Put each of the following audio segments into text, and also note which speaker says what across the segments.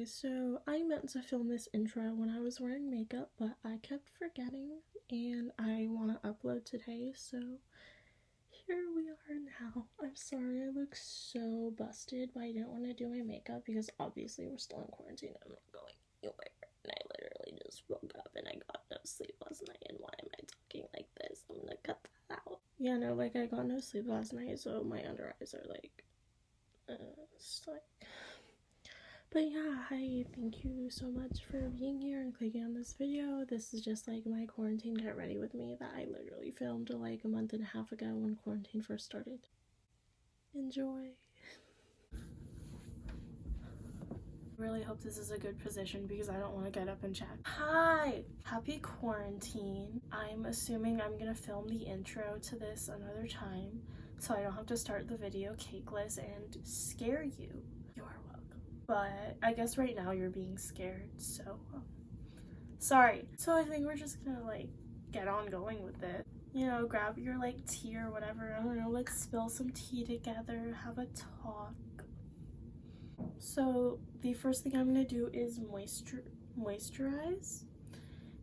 Speaker 1: Okay, so I meant to film this intro when I was wearing makeup, but I kept forgetting, and I want to upload today, so here we are now. I'm sorry I look so busted, but I didn't want to do my makeup because obviously we're still in quarantine. I'm not going anywhere, and I literally just woke up and I got no sleep last night, and why am I talking like this? I'm gonna cut that out. Yeah, no, like I got no sleep last night, so my under eyes are like, it's like... But yeah, hi, thank you so much for being here and clicking on this video. This is just like my quarantine get ready with me that I literally filmed like a month and a half ago when quarantine first started. Enjoy. I really hope this is a good position because I don't want to get up and check. Hi! Happy quarantine. I'm assuming I'm gonna film the intro to this another time so I don't have to start the video cakeless and scare you. You're welcome. But I guess right now you're being scared, so sorry. So I think we're just gonna like get on going with it. You know, grab your like tea or whatever. I don't know, let's spill some tea together, have a talk. So the first thing I'm gonna do is moisturize,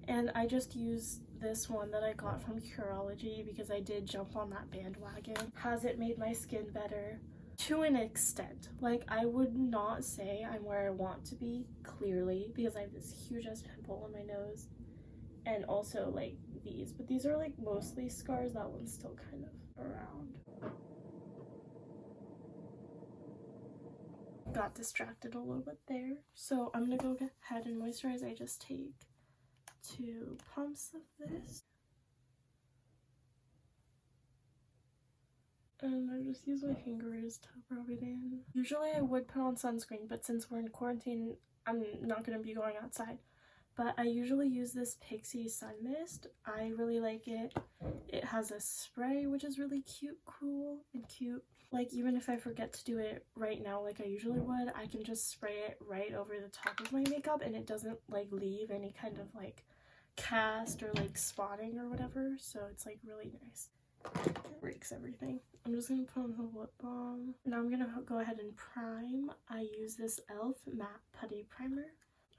Speaker 1: and I just use this one that I got from Curology because I did jump on that bandwagon. Has it made my skin better? To an extent. Like, I would not say I'm where I want to be, clearly, because I have this huge ass pimple on my nose, and also like these, but these are like mostly scars. That one's still kind of around. Got distracted a little bit there, so I'm gonna go ahead and moisturize. I just take 2 pumps of this, and I just use my fingers to rub it in. Usually I would put on sunscreen, but since we're in quarantine, I'm not gonna be going outside. But I usually use this Pixie Sun Mist. I really like it. It has a spray, which is really cute, cool, and cute. Like, even if I forget to do it right now like I usually would, I can just spray it right over the top of my makeup and it doesn't like leave any kind of like cast or like spotting or whatever, so it's like really nice. It breaks everything. I'm just gonna put on the lip balm. Now I'm gonna go ahead and prime. I use this e.l.f. matte putty primer.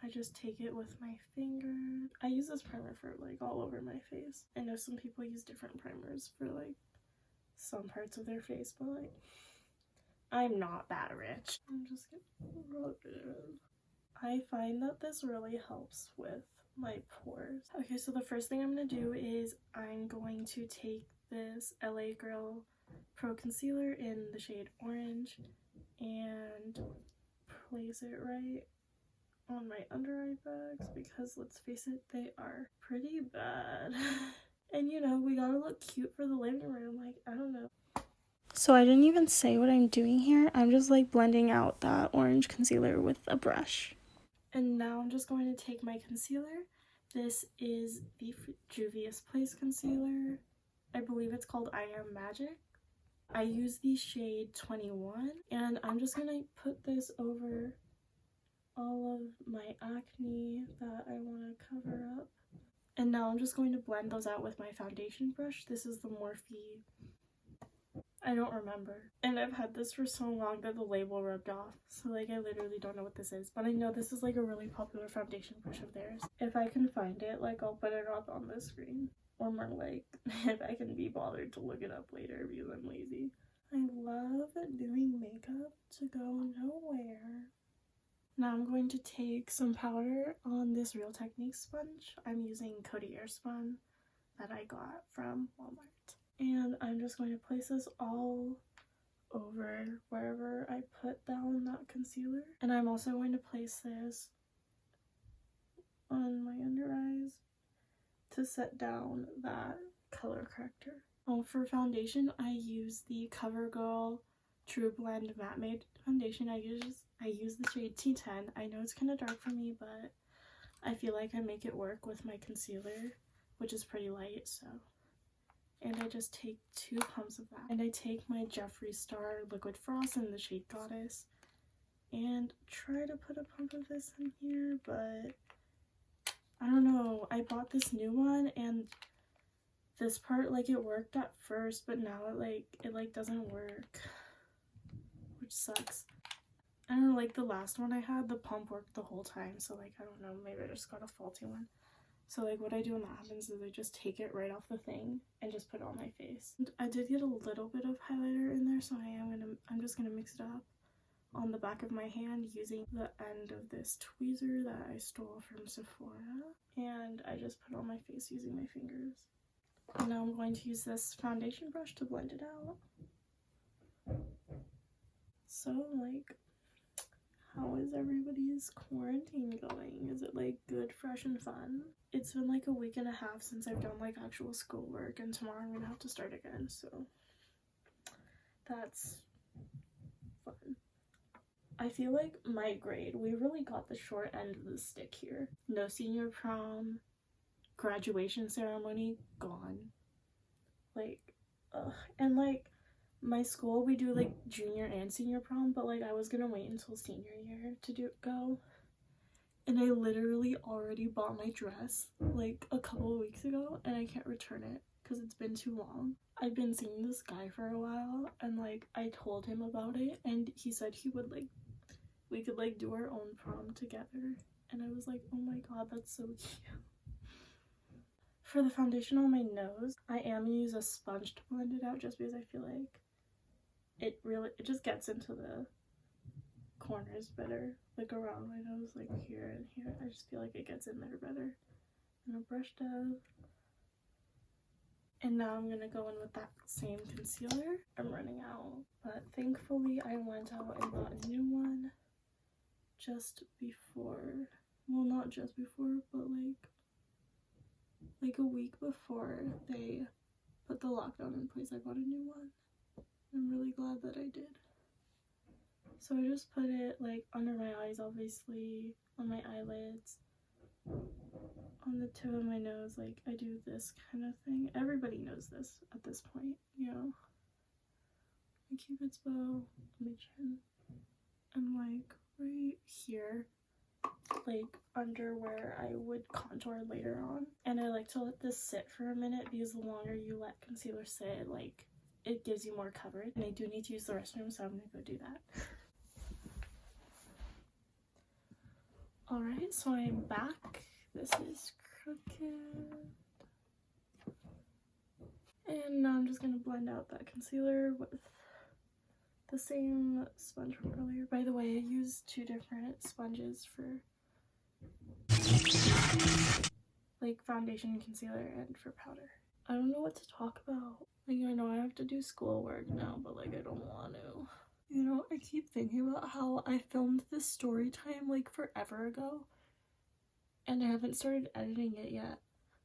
Speaker 1: I just take it with my finger. I use this primer for like all over my face. I know some people use different primers for like some parts of their face, but like, I'm not that rich. I'm just gonna rub it in. I find that this really helps with my pores. Okay, so the first thing I'm gonna do is I'm going to take this LA Girl Pro Concealer in the shade Orange and place it right on my under eye bags because let's face it, they are pretty bad. And you know, we gotta look cute for the living room, like, I don't know. So I didn't even say what I'm doing here. I'm just like blending out that orange concealer with a brush. And now I'm just going to take my concealer. This is the Juvias Place concealer. I believe it's called I Am Magic. I use the shade 21, and I'm just gonna put this over all of my acne that I want to cover up. And now I'm just going to blend those out with my foundation brush. This is the Morphe. I don't remember. And I've had this for so long that the label rubbed off. So like, I literally don't know what this is. But I know this is like a really popular foundation brush of theirs. If I can find it, like, I'll put it up on the screen. Or more like, if I can be bothered to look it up later because I'm lazy. I love doing makeup to go nowhere. Now I'm going to take some powder on this Real Techniques sponge. I'm using Coty Airspun that I got from Walmart. And I'm just going to place this all over wherever I put down that concealer. And I'm also going to place this on my under eyes to set down that color corrector. For foundation, I use the Covergirl Trublend Matte Made Foundation. I use the shade T10. I know it's kind of dark for me, but I feel like I make it work with my concealer, which is pretty light, so. And I just take 2 pumps of that. And I take my Jeffree Star Liquid Frost in the shade Goddess and try to put a pump of this in here, but I don't know. I bought this new one and this part, like, it worked at first, but now it doesn't work, which sucks. I don't know, like the last one I had, the pump worked the whole time, so like I don't know, maybe I just got a faulty one. So like what I do when that happens is I just take it right off the thing and just put it on my face. And I did get a little bit of highlighter in there, so I'm just gonna mix it up on the back of my hand using the end of this tweezer that I stole from Sephora, and I just put it on my face using my fingers. And now I'm going to use this foundation brush to blend it out. So like, how is everybody's quarantine going? Is it like good, fresh, and fun? It's been like a week and a half since I've done like actual schoolwork, and tomorrow I'm gonna have to start again, so that's fun. I feel like my grade, we really got the short end of the stick here. No senior prom, graduation ceremony, gone. Like, ugh. And like, my school, we do like junior and senior prom, but like I was gonna wait until senior year to go. And I literally already bought my dress like a couple of weeks ago, and I can't return it because it's been too long. I've been seeing this guy for a while, and like I told him about it, and he said he would like, we could like do our own prom together. And I was like, oh my god, that's so cute. For the foundation on my nose, I am gonna use a sponge to blend it out just because I feel like it just gets into the corners better, like around my nose, like here and here. I just feel like it gets in there better. And a brush does. And now I'm gonna go in with that same concealer. I'm running out, but thankfully I went out and bought a new one just before, well, not just before, but like a week before they put the lockdown in place. I bought a new one. I'm really glad that I did. So I just put it like under my eyes, obviously, on my eyelids, on the tip of my nose. Like I do this kind of thing. Everybody knows this at this point, you know. My cupid's bow, my chin, and like right here, like under where I would contour later on. And I like to let this sit for a minute because the longer you let concealer sit, like it gives you more coverage. And I do need to use the restroom, so I'm gonna go do that. Alright, so I'm back. This is crooked. And now I'm just gonna blend out that concealer with the same sponge from earlier. By the way, I used two different sponges for like foundation and concealer and for powder. I don't know what to talk about. Like, I know I have to do schoolwork now, but like I don't want to. You know, I keep thinking about how I filmed this story time like forever ago, and I haven't started editing it yet.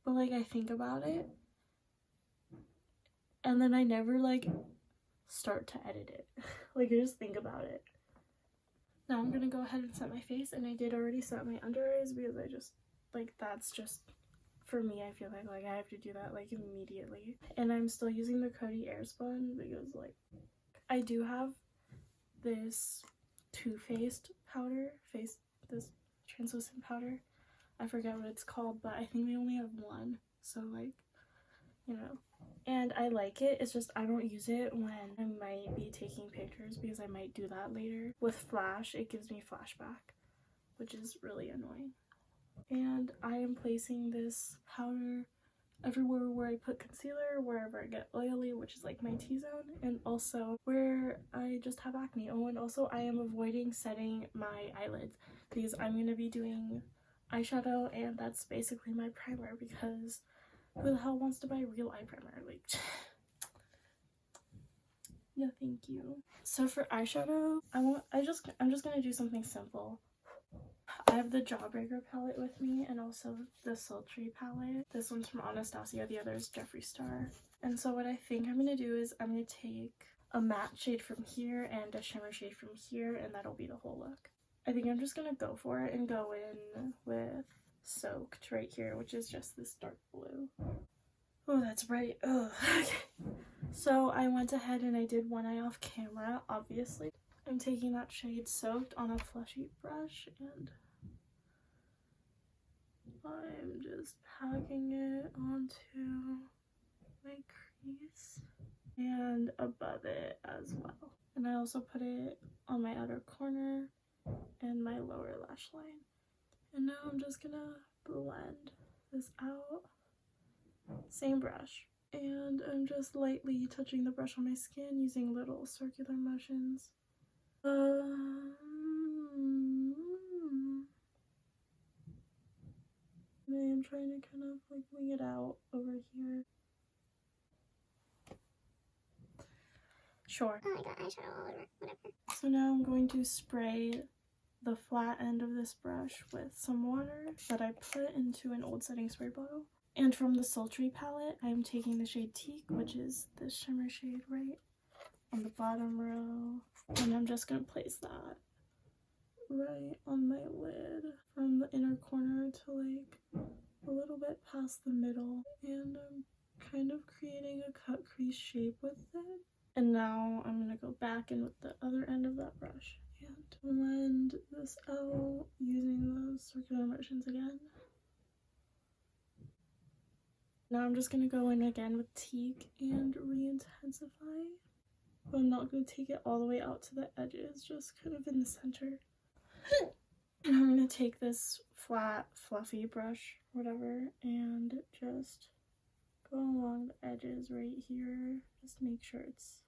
Speaker 1: But like I think about it, and then I never like start to edit it. Like I just think about it. Now I'm gonna go ahead and set my face, and I did already set my under eyes because I just like, that's just for me. I feel like I have to do that like immediately. And I'm still using the Coty Airspun because like I do have this Too Faced powder, this translucent powder. I forget what it's called, but I think we only have one, so like, you know. And I like it, it's just I don't use it when I might be taking pictures because I might do that later. With flash, it gives me flashback, which is really annoying. And I am placing this powder everywhere where I put concealer, wherever I get oily, which is like my T-zone, and also where I just have acne. Oh, and also I am avoiding setting my eyelids because I'm going to be doing eyeshadow, and that's basically my primer because who the hell wants to buy real eye primer? Like, yeah, thank you. So for eyeshadow, I'm just going to do something simple. I have the Jawbreaker palette with me, and also the Sultry palette. This one's from Anastasia, the other is Jeffree Star. And so what I think I'm going to do is I'm going to take a matte shade from here and a shimmer shade from here, and that'll be the whole look. I think I'm just going to go for it and go in with Soaked right here, which is just this dark blue. Oh, that's bright. Ugh. Okay. So I went ahead and I did one eye off camera, obviously. I'm taking that shade Soaked on a fleshy brush, and I'm just packing it onto my crease and above it as well. And I also put it on my outer corner and my lower lash line. And now I'm just gonna blend this out. Same brush. And I'm just lightly touching the brush on my skin using little circular motions. And I am trying to kind of like wing it out over here. Sure.
Speaker 2: Oh, I got eyeshadow all over, whatever.
Speaker 1: So now I'm going to spray the flat end of this brush with some water that I put into an old setting spray bottle. And from the Sultry palette, I'm taking the shade Teak, which is this shimmer shade right on the bottom row. And I'm just going to place that right on my lid from the inner corner to like a little bit past the middle. And I'm kind of creating a cut crease shape with it. And now I'm going to go back in with the other end of that brush and blend this out using those circular motions again. Now I'm just going to go in again with Teak and re-intensify. But I'm not going to take it all the way out to the edges, just kind of in the center. And I'm going to take this flat, fluffy brush, whatever, and just go along the edges right here. Just make sure it's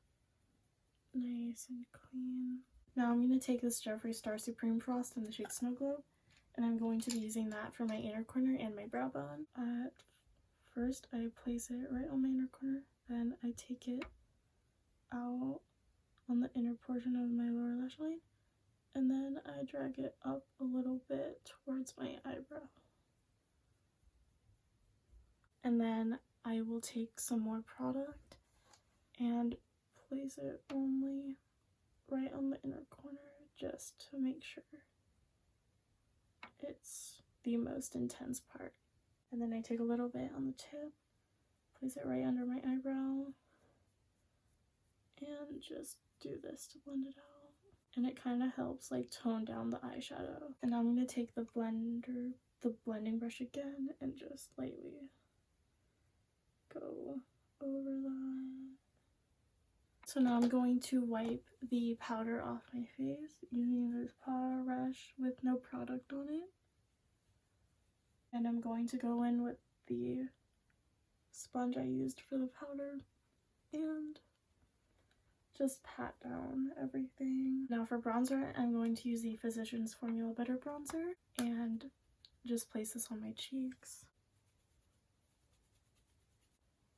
Speaker 1: nice and clean. Now I'm going to take this Jeffree Star Supreme Frost in the shade Snow Globe, and I'm going to be using that for my inner corner and my brow bone. First, I place it right on my inner corner, then I take it out on the inner portion of my lower lash line, and then I drag it up a little bit towards my eyebrow. And then I will take some more product and place it only right on the inner corner just to make sure it's the most intense part. And then I take a little bit on the tip, place it right under my eyebrow, and just do this to blend it out. And it kind of helps like tone down the eyeshadow. And now I'm going to take the blending brush again and just lightly go over that. So now I'm going to wipe the powder off my face using this powder brush with no product on it. And I'm going to go in with the sponge I used for the powder and just pat down everything. Now for bronzer, I'm going to use the Physicians Formula Butter Bronzer and just place this on my cheeks.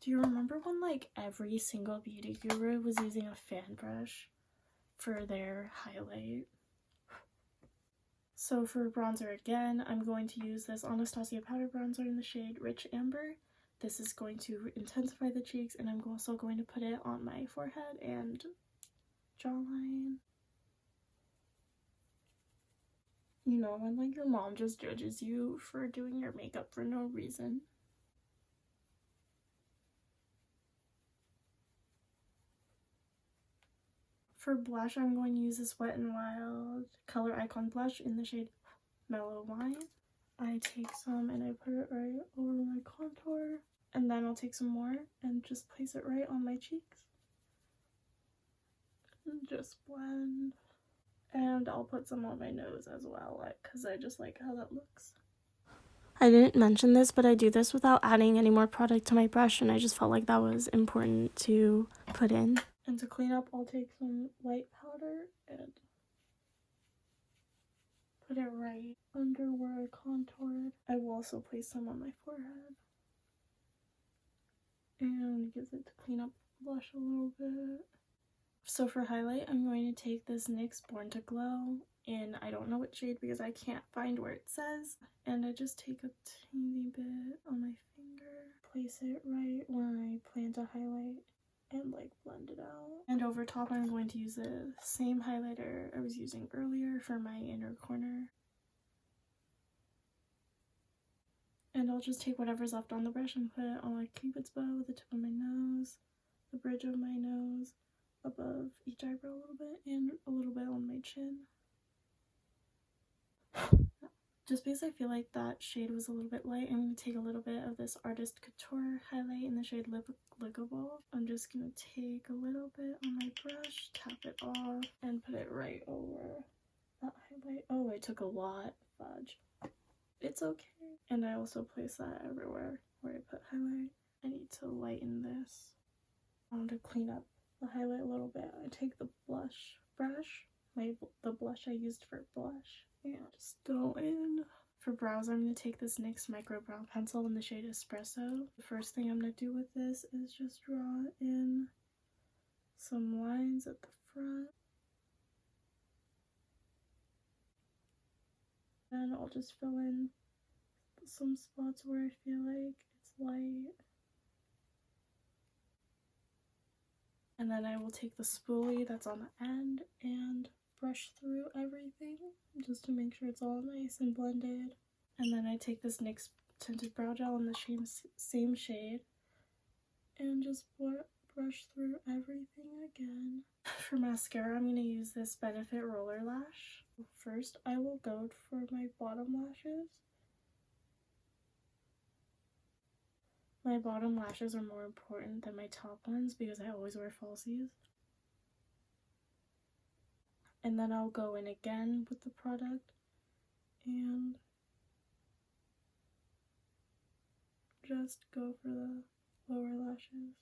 Speaker 1: Do you remember when like every single beauty guru was using a fan brush for their highlight? So for bronzer again, I'm going to use this Anastasia powder bronzer in the shade Rich Amber. This is going to intensify the cheeks, and I'm also going to put it on my forehead and jawline. You know, when like your mom just judges you for doing your makeup for no reason. For blush, I'm going to use this Wet n Wild ColorIcon blush in the shade Mellow Wine. I take some and I put it right over my contour, and then I'll take some more and just place it right on my cheeks. And just blend. And I'll put some on my nose as well, because I just like how that looks. I didn't mention this, but I do this without adding any more product to my brush, and I just felt like that was important to put in. And to clean up, I'll take some white powder and put it right under where I contoured. I will also place some on my forehead. And use it to clean up the blush a little bit. So for highlight, I'm going to take this NYX Born to Glow in, I don't know what shade because I can't find where it says. And I just take a teeny bit on my finger, place it right where I plan to highlight, and like blend it out. And over top, I'm going to use the same highlighter I was using earlier for my inner corner. And I'll just take whatever's left on the brush and put it on a Cupid's bow, the tip of my nose, the bridge of my nose, above each eyebrow a little bit, and a little bit on my chin. Just because I feel like that shade was a little bit light, I'm going to take a little bit of this Artist Couture highlight in the shade Lickable. I'm just going to take a little bit on my brush, tap it off, and put it right over that highlight. Oh, I took a lot. Fudge. It's okay. And I also place that everywhere where I put highlight. I need to lighten this. I want to clean up the highlight a little bit. I take the blush brush, the blush I used for blush, and just go in. For brows, I'm going to take this NYX Micro Brow Pencil in the shade Espresso. The first thing I'm going to do with this is just draw in some lines at the front. Then I'll just fill in some spots where I feel like it's light. And then I will take the spoolie that's on the end and brush through everything just to make sure it's all nice and blended. And then I take this NYX Tinted Brow Gel in the same shade and just brush through everything again. For mascara, I'm going to use this Benefit Roller Lash. First, I will go for my bottom lashes. My bottom lashes are more important than my top ones because I always wear falsies. And then I'll go in again with the product and just go for the lower lashes.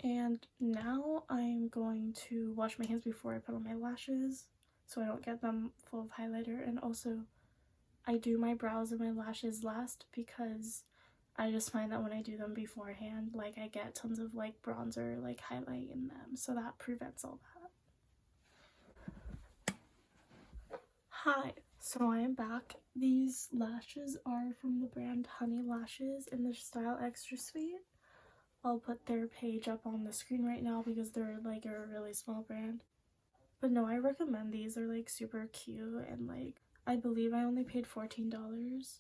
Speaker 1: And now I'm going to wash my hands before I put on my lashes so I don't get them full of highlighter. And also, I do my brows and my lashes last because I just find that when I do them beforehand, like, I get tons of like bronzer, like highlight in them, so that prevents all that. Hi, so I am back. These lashes are from the brand Honey Lashes in the style Extra Sweet. I'll put their page up on the screen right now because they're like a really small brand. But no, I recommend these. They're like super cute, and like I believe I only paid $14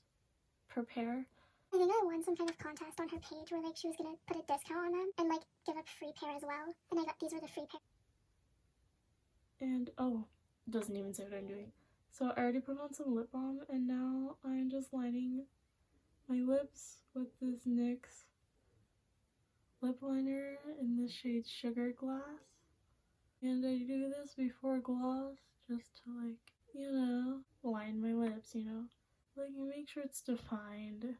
Speaker 1: per pair.
Speaker 2: I think I won some kind of contest on her page where like she was gonna put a discount on them and like give a free pair as well. And I got these were the free pair.
Speaker 1: And oh, it doesn't even say what I'm doing. So I already put on some lip balm and now I'm just lining my lips with this NYX lip liner in the shade Sugar Glass. And I do this before gloss just to like, you know, line my lips, you know. Like, make sure it's defined.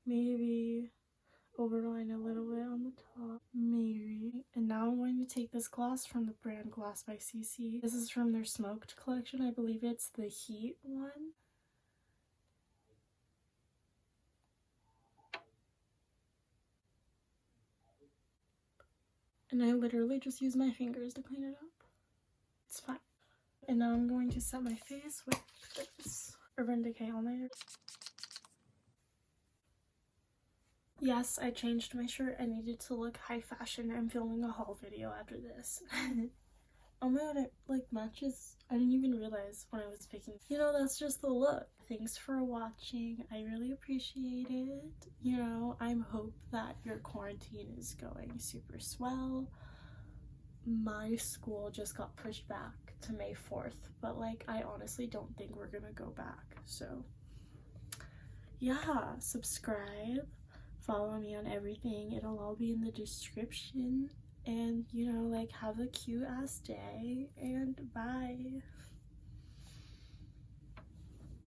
Speaker 1: Maybe overline a little bit on the top. Maybe. And now I'm going to take this gloss from the brand GlossbyCC. This is from their Smoked collection. I believe it's the Heat one. And I literally just use my fingers to clean it up. It's fine. And now I'm going to set my face with this Urban Decay All-Nighter. Yes, I changed my shirt. I needed to look high fashion. I'm filming a haul video after this. Oh my god, it like matches. I didn't even realize when I was picking. You know, that's just the look. Thanks for watching. I really appreciate it. You know, I hope that your quarantine is going super swell. My school just got pushed back to May 4th, but like I honestly don't think we're gonna go back. So yeah, subscribe, follow me on everything. It'll all be in the description. And, you know, like, have a cute ass day, and bye.